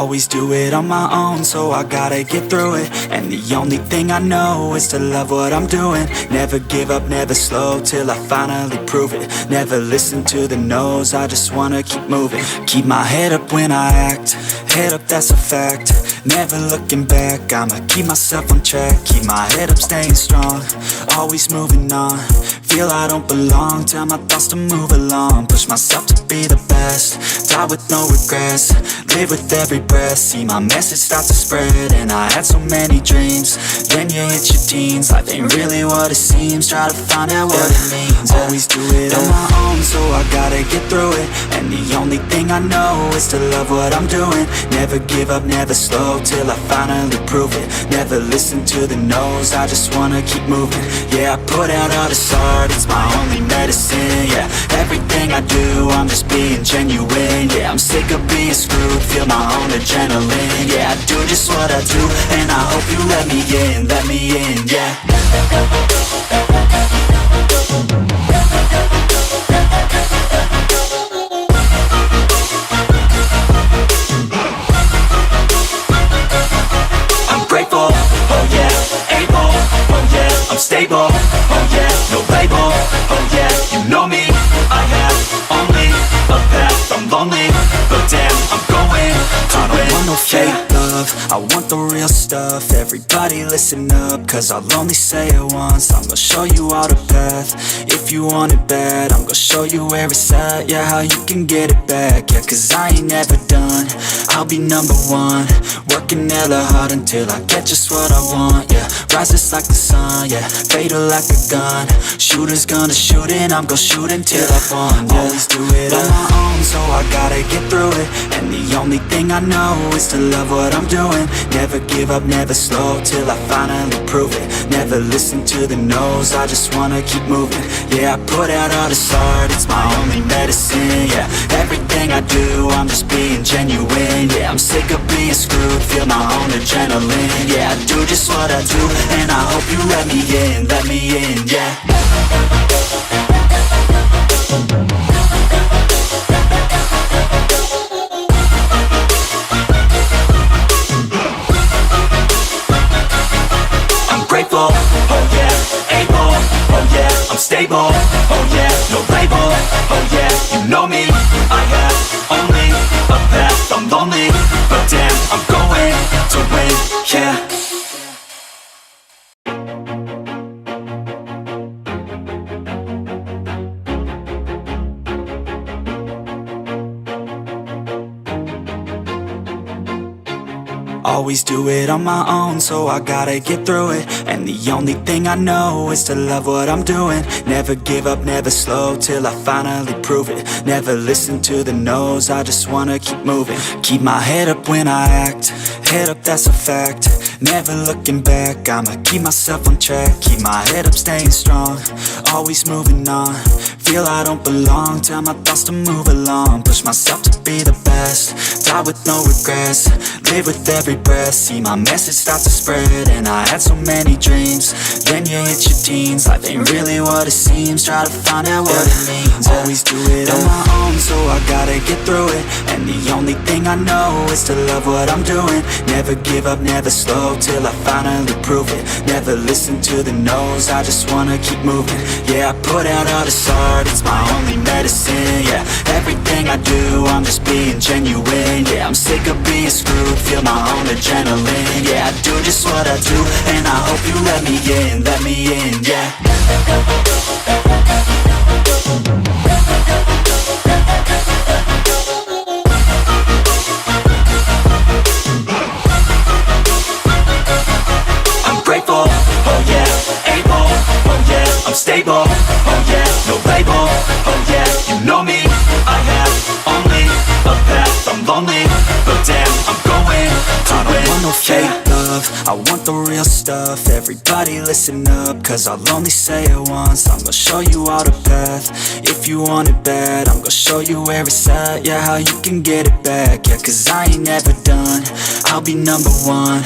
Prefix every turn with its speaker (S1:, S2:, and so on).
S1: Always do it on my own, so I gotta get through it. And the only thing I know is to love what I'm doing. Never give up, never slow, till I finally prove it. Never listen to the no's, I just wanna keep moving. Keep my head up when I act, head up, that's a fact. Never looking back, I'ma keep myself on track. Keep my head up, staying strong, always moving on. Feel I don't belong, tell my thoughts to move along. Push myself to be the best, die with no regrets. Live with every breath, see my message start to spread. And I had so many dreams, then you hit your teens. Life ain't really what it seems, try to find out what it means. Always do it on my own, so I gotta get through it. And the only thing I know is to love what I'm doing. Never give up, never slow, till I finally prove it. Never listen to the no's, I just wanna keep moving. Yeah, I put out all this art, it's my only medicine. Yeah, everything I do, I'm just being genuine. Yeah, I'm sick of being screwed, feel my own adrenaline. Yeah, I do just what I do, and I hope you let me in, yeah. I'm grateful, oh yeah, able, oh yeah, I'm stable, oh yeah, no label, oh yeah, you know me, I have only a path, I'm lonely, but damn, I'm going to win. I don't want no fake love, I want the real stuff. Everybody listen up, cause I'll only say it once. I'm gonna show you all the path, if you want it bad. I'm gonna show you where it's at, yeah, how you can get it back. Yeah, cause I ain't never done, I'll be number one. Working hella hard until I get just what I want, yeah. Rises like the sun, yeah, fatal like a gun. Shooter's gonna shoot and I'm gonna shoot until I won, yeah. Always do it on my own, so I gotta get through it. And the only thing I know is to love what I'm doing. Never give up, never slow, till I finally prove it. Never listen to the no's, I just wanna keep moving. Yeah, I put out all this art, it's my only medicine. Yeah, everything I do, I'm just being genuine. Yeah, I'm sick of being screwed, feel my own adrenaline. Yeah, I do just what I do, and I hope you let me in, yeah. I'm grateful, oh yeah, able, oh yeah, I'm stable, oh yeah, no label, oh yeah, you know me, I have only a path, I'm lonely, but damn, I'm going to win, yeah. Always do it on my own, so I gotta get through it. And the only thing I know is to love what I'm doing. Never give up, never slow, till I finally prove it. Never listen to the no's, I just wanna keep moving. Keep my head up when I act, head up, that's a fact. Never looking back, I'ma keep myself on track. Keep my head up, staying strong, always moving on. Feel I don't belong, tell my thoughts to move along. Push myself to be the best, die with no regrets. Live with every breath, see my message start to spread. And I had so many dreams, then you hit your teens. Life ain't really what it seems, try to find out what it means. Always do it on my own, so I gotta get through it. And the only thing I know is to love what I'm doing. Never give up, never slow, till I finally prove it. Never listen to the no's, I just wanna keep moving. Yeah, I put out all this art, it's my only medicine. Yeah, everything I do, I'm just being genuine. Yeah, I'm sick of being screwed, feel my own adrenaline. Yeah, I do just what I do, and I hope you let me in, yeah. I'm grateful, oh yeah, able, oh yeah, I'm stable, oh yeah, no label, oh yeah, you know me, I have only a path, I'm lonely, but damn, I'm going to win. I don't want no fake love, I want the real stuff. Everybody listen up, cause I'll only say it once. I'm gonna show you all the path, if you want it bad. I'm gonna show you where it's at, yeah, how you can get it back. Yeah, cause I ain't never done, I'll be number one.